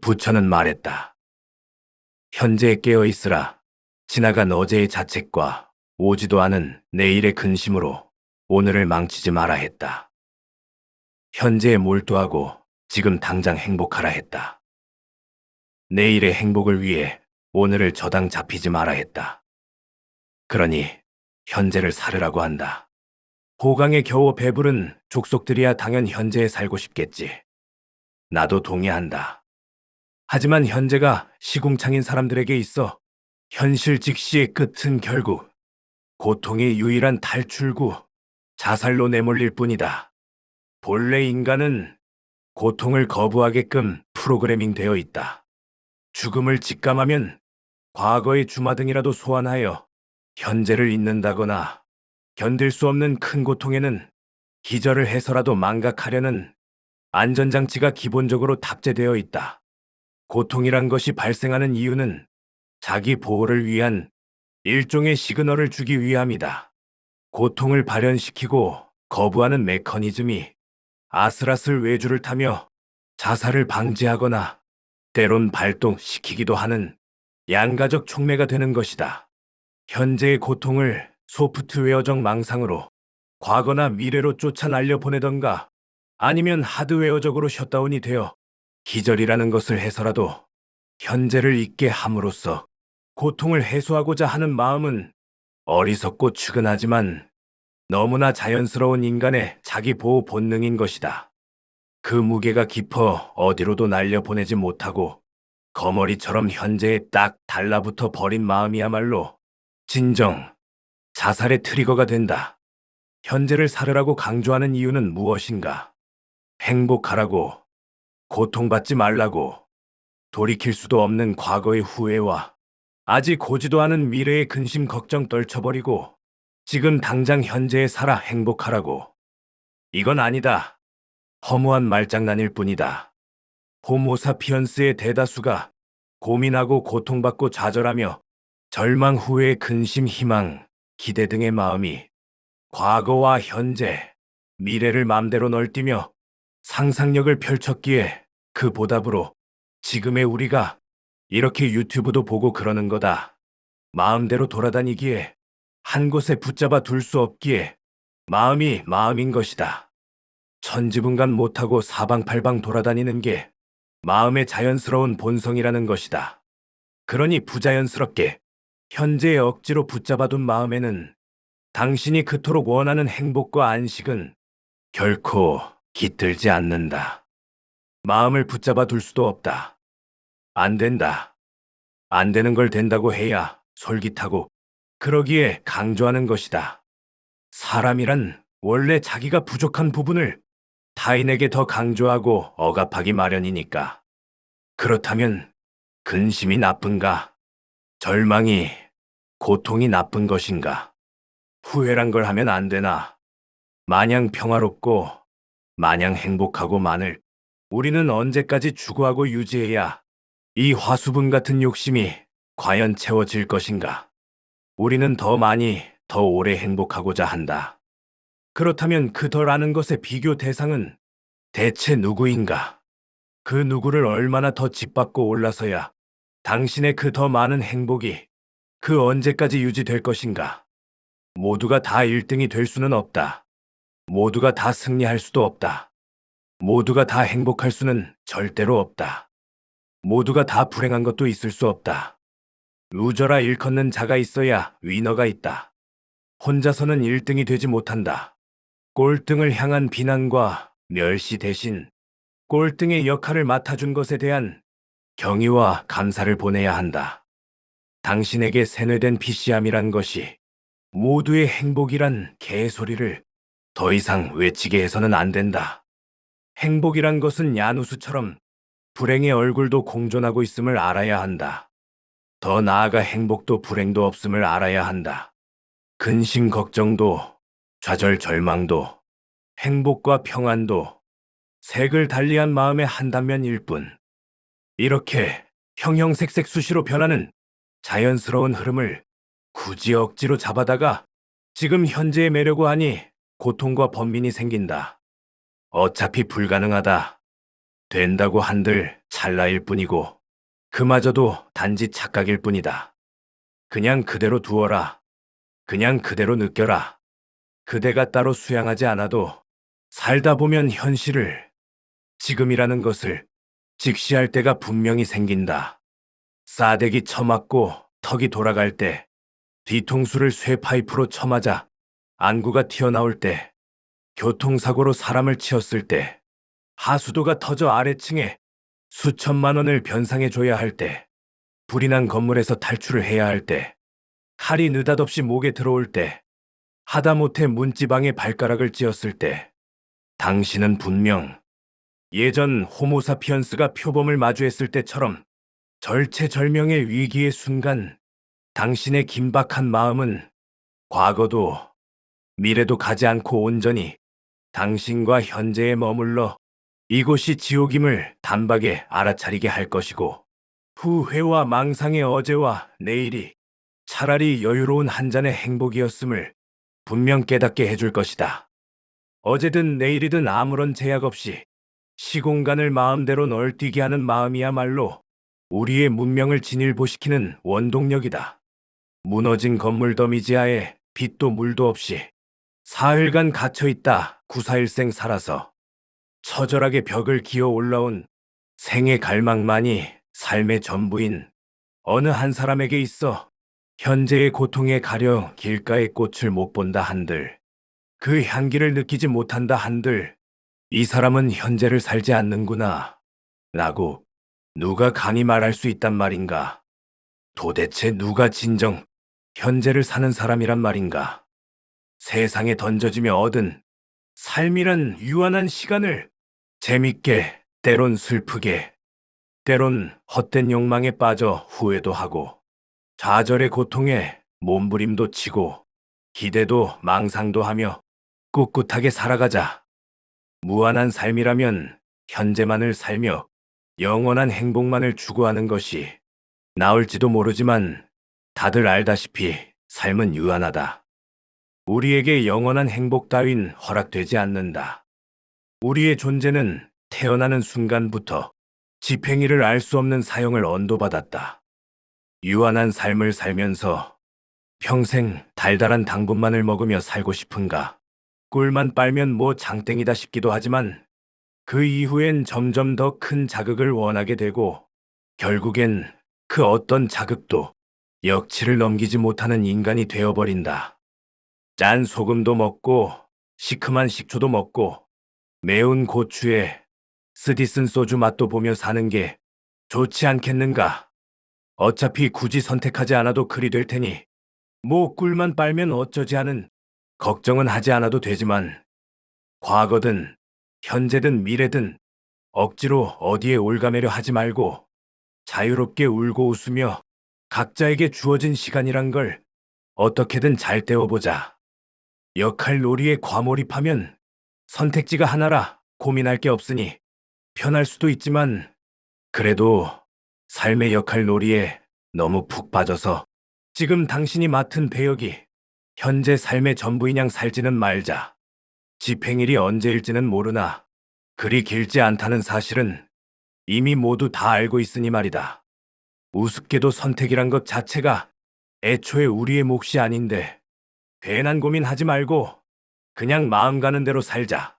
부처는 말했다. 현재에 깨어 있으라. 지나간 어제의 자책과 오지도 않은 내일의 근심으로 오늘을 망치지 마라 했다. 현재에 몰두하고 지금 당장 행복하라 했다. 내일의 행복을 위해 오늘을 저당 잡히지 마라 했다. 그러니 현재를 살으라고 한다. 호강에 겨우 배부른 족속들이야 당연 현재에 살고 싶겠지. 나도 동의한다. 하지만 현재가 시궁창인 사람들에게 있어 현실 직시의 끝은 결국 고통의 유일한 탈출구, 자살로 내몰릴 뿐이다. 본래 인간은 고통을 거부하게끔 프로그래밍 되어 있다. 죽음을 직감하면 과거의 주마등이라도 소환하여 현재를 잊는다거나 견딜 수 없는 큰 고통에는 기절을 해서라도 망각하려는 안전장치가 기본적으로 탑재되어 있다. 고통이란 것이 발생하는 이유는 자기 보호를 위한 일종의 시그널을 주기 위함이다. 고통을 발현시키고 거부하는 메커니즘이 아슬아슬 외주를 타며 자살을 방지하거나 때론 발동시키기도 하는 양가적 촉매가 되는 것이다. 현재의 고통을 소프트웨어적 망상으로 과거나 미래로 쫓아 날려보내던가 아니면 하드웨어적으로 셧다운이 되어 기절이라는 것을 해서라도 현재를 잊게 함으로써 고통을 해소하고자 하는 마음은 어리석고 측은하지만 너무나 자연스러운 인간의 자기 보호 본능인 것이다. 그 무게가 깊어 어디로도 날려보내지 못하고 거머리처럼 현재에 딱 달라붙어 버린 마음이야말로 진정 자살의 트리거가 된다. 현재를 살으라고 강조하는 이유는 무엇인가? 행복하라고, 고통받지 말라고, 돌이킬 수도 없는 과거의 후회와 아직 오지도 않은 미래의 근심 걱정 떨쳐버리고 지금 당장 현재에 살아 행복하라고. 이건 아니다. 허무한 말장난일 뿐이다. 호모사피언스의 대다수가 고민하고 고통받고 좌절하며 절망 후의 근심, 희망, 기대 등의 마음이 과거와 현재, 미래를 맘대로 널뛰며 상상력을 펼쳤기에 그 보답으로 지금의 우리가 이렇게 유튜브도 보고 그러는 거다. 마음대로 돌아다니기에 한 곳에 붙잡아 둘 수 없기에 마음이 마음인 것이다. 천지분간 못하고 사방팔방 돌아다니는 게 마음의 자연스러운 본성이라는 것이다. 그러니 부자연스럽게 현재에 억지로 붙잡아둔 마음에는 당신이 그토록 원하는 행복과 안식은 결코 깃들지 않는다. 마음을 붙잡아 둘 수도 없다. 안 된다. 안 되는 걸 된다고 해야 솔깃하고 그러기에 강조하는 것이다. 사람이란 원래 자기가 부족한 부분을 타인에게 더 강조하고 억압하기 마련이니까. 그렇다면 근심이 나쁜가? 절망이, 고통이 나쁜 것인가? 후회란 걸 하면 안 되나? 마냥 평화롭고 마냥 행복하고만을 우리는 언제까지 추구하고 유지해야 이 화수분 같은 욕심이 과연 채워질 것인가? 우리는 더 많이, 더 오래 행복하고자 한다. 그렇다면 그 덜 아는 것의 비교 대상은 대체 누구인가? 그 누구를 얼마나 더 짓밟고 올라서야 당신의 그 더 많은 행복이 그 언제까지 유지될 것인가? 모두가 다 1등이 될 수는 없다. 모두가 다 승리할 수도 없다. 모두가 다 행복할 수는 절대로 없다. 모두가 다 불행한 것도 있을 수 없다. 루저라 일컫는 자가 있어야 위너가 있다. 혼자서는 1등이 되지 못한다. 꼴등을 향한 비난과 멸시 대신 꼴등의 역할을 맡아준 것에 대한 경의와 감사를 보내야 한다. 당신에게 세뇌된 PC함이란 것이 모두의 행복이란 개소리를 더 이상 외치게 해서는 안 된다. 행복이란 것은 야누스처럼 불행의 얼굴도 공존하고 있음을 알아야 한다. 더 나아가 행복도 불행도 없음을 알아야 한다. 근심 걱정도 좌절 절망도 행복과 평안도 색을 달리한 마음의 한 단면일 뿐. 이렇게 형형색색 수시로 변하는 자연스러운 흐름을 굳이 억지로 잡아다가 지금 현재에 매려고 하니 고통과 번민이 생긴다. 어차피 불가능하다. 된다고 한들 찰나일 뿐이고 그마저도 단지 착각일 뿐이다. 그냥 그대로 두어라. 그냥 그대로 느껴라. 그대가 따로 수양하지 않아도 살다 보면 현실을, 지금이라는 것을 직시할 때가 분명히 생긴다. 싸대기 쳐맞고 턱이 돌아갈 때, 뒤통수를 쇠파이프로 쳐맞아 안구가 튀어나올 때, 교통사고로 사람을 치었을 때, 하수도가 터져 아래층에 수천만 원을 변상해줘야 할 때, 불이 난 건물에서 탈출을 해야 할 때, 칼이 느닷없이 목에 들어올 때, 하다못해 문지방에 발가락을 찧었을 때, 당신은 분명 예전 호모사피언스가 표범을 마주했을 때처럼 절체절명의 위기의 순간 당신의 긴박한 마음은 과거도 미래도 가지 않고 온전히 당신과 현재에 머물러 이곳이 지옥임을 단박에 알아차리게 할 것이고, 후회와 망상의 어제와 내일이 차라리 여유로운 한 잔의 행복이었음을 분명 깨닫게 해줄 것이다. 어제든 내일이든 아무런 제약 없이 시공간을 마음대로 널뛰게 하는 마음이야말로 우리의 문명을 진일보시키는 원동력이다. 무너진 건물 더미 지하에 빛도 물도 없이 사흘간 갇혀있다 구사일생 살아서 처절하게 벽을 기어 올라온 생의 갈망만이 삶의 전부인 어느 한 사람에게 있어 현재의 고통에 가려 길가의 꽃을 못 본다 한들, 그 향기를 느끼지 못한다 한들, 이 사람은 현재를 살지 않는구나 라고 누가 감히 말할 수 있단 말인가? 도대체 누가 진정 현재를 사는 사람이란 말인가? 세상에 던져지며 얻은 삶이란 유한한 시간을 재밌게, 때론 슬프게, 때론 헛된 욕망에 빠져 후회도 하고, 좌절의 고통에 몸부림도 치고, 기대도 망상도 하며 꿋꿋하게 살아가자. 무한한 삶이라면 현재만을 살며 영원한 행복만을 추구하는 것이 나을지도 모르지만 다들 알다시피 삶은 유한하다. 우리에게 영원한 행복 따윈 허락되지 않는다. 우리의 존재는 태어나는 순간부터 집행이를 알 수 없는 사형을 언도받았다. 유한한 삶을 살면서 평생 달달한 당분만을 먹으며 살고 싶은가? 꿀만 빨면 뭐 장땡이다 싶기도 하지만 그 이후엔 점점 더 큰 자극을 원하게 되고 결국엔 그 어떤 자극도 역치를 넘기지 못하는 인간이 되어버린다. 짠 소금도 먹고 시큼한 식초도 먹고 매운 고추에 쓰디쓴 소주 맛도 보며 사는 게 좋지 않겠는가? 어차피 굳이 선택하지 않아도 그리 될 테니 뭐 꿀만 빨면 어쩌지 하는 걱정은 하지 않아도 되지만 과거든 현재든 미래든 억지로 어디에 올가매려 하지 말고 자유롭게 울고 웃으며 각자에게 주어진 시간이란 걸 어떻게든 잘 때워보자. 역할 놀이에 과몰입하면 선택지가 하나라 고민할 게 없으니 편할 수도 있지만 그래도 삶의 역할 놀이에 너무 푹 빠져서 지금 당신이 맡은 배역이 현재 삶의 전부인 양 살지는 말자. 집행일이 언제일지는 모르나 그리 길지 않다는 사실은 이미 모두 다 알고 있으니 말이다. 우습게도 선택이란 것 자체가 애초에 우리의 몫이 아닌데 괜한 고민하지 말고 그냥 마음 가는 대로 살자.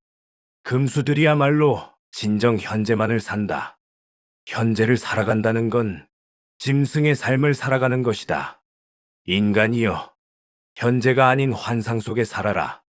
금수들이야말로 진정 현재만을 산다. 현재를 살아간다는 건 짐승의 삶을 살아가는 것이다. 인간이여, 현재가 아닌 환상 속에 살아라.